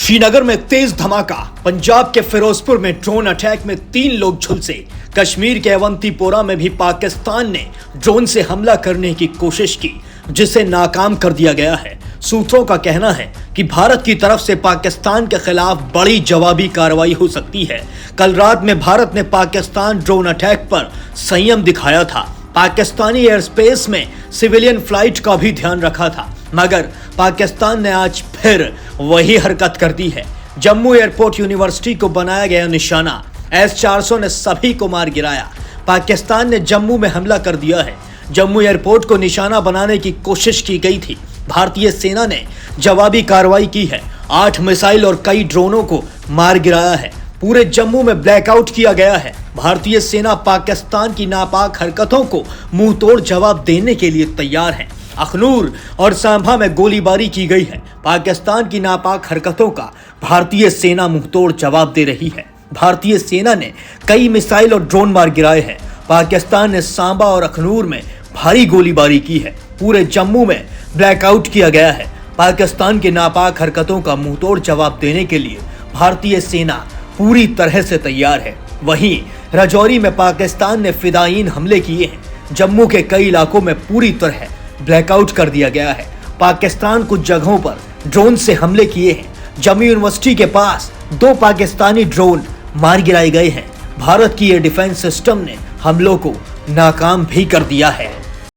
श्रीनगर में तेज धमाका, पंजाब के फिरोजपुर में ड्रोन अटैक में 3 लोग झुलसे। कश्मीर के अवंतीपोरा में भी पाकिस्तान ने ड्रोन से हमला करने की कोशिश की, जिसे नाकाम कर दिया गया है। सूत्रों का कहना है कि भारत की तरफ से पाकिस्तान के खिलाफ बड़ी जवाबी कार्रवाई हो सकती है। कल रात में भारत ने पाकिस्तान ड्रोन अटैक पर संयम दिखाया था। पाकिस्तानी एयर स्पेस में सिविलियन फ्लाइट का भी ध्यान रखा था, मगर पाकिस्तान ने आज फिर वही हरकत कर दी है। जम्मू एयरपोर्ट यूनिवर्सिटी को बनाया गया निशाना, S-400 ने सभी को मार गिराया। पाकिस्तान ने जम्मू में हमला कर दिया है। जम्मू एयरपोर्ट को निशाना बनाने की कोशिश की गई थी। भारतीय सेना ने जवाबी कार्रवाई की है। 8 मिसाइल और कई ड्रोनों को मार गिराया है। पूरे जम्मू में ब्लैकआउट किया गया है। भारतीय सेना पाकिस्तान की नापाक हरकतों को मुंह तोड़ जवाब देने के लिए तैयार है। अखनूर और सांभा में गोलीबारी की गई है। पाकिस्तान की नापाक हरकतों का भारतीय सेना मुंहतोड़ जवाब दे रही है। भारतीय सेना ने कई मिसाइल और ड्रोन मार गिराए हैं। पाकिस्तान ने सांबा और अखनूर में भारी गोलीबारी की है। पूरे जम्मू में ब्लैकआउट किया गया है। पाकिस्तान की नापाक हरकतों का मुंहतोड़ जवाब देने के लिए भारतीय सेना पूरी तरह से तैयार है। वहीं राजौरी में पाकिस्तान ने फिदायीन हमले किए हैं। जम्मू के कई इलाकों में पूरी तरह ब्लैकआउट कर दिया गया है। पाकिस्तान कुछ जगहों पर ड्रोन से हमले किए हैं। जम्मू यूनिवर्सिटी के पास 2 पाकिस्तानी ड्रोन मार गिराए गए हैं। भारत की एयर डिफेंस सिस्टम ने हमलों को नाकाम भी कर दिया है।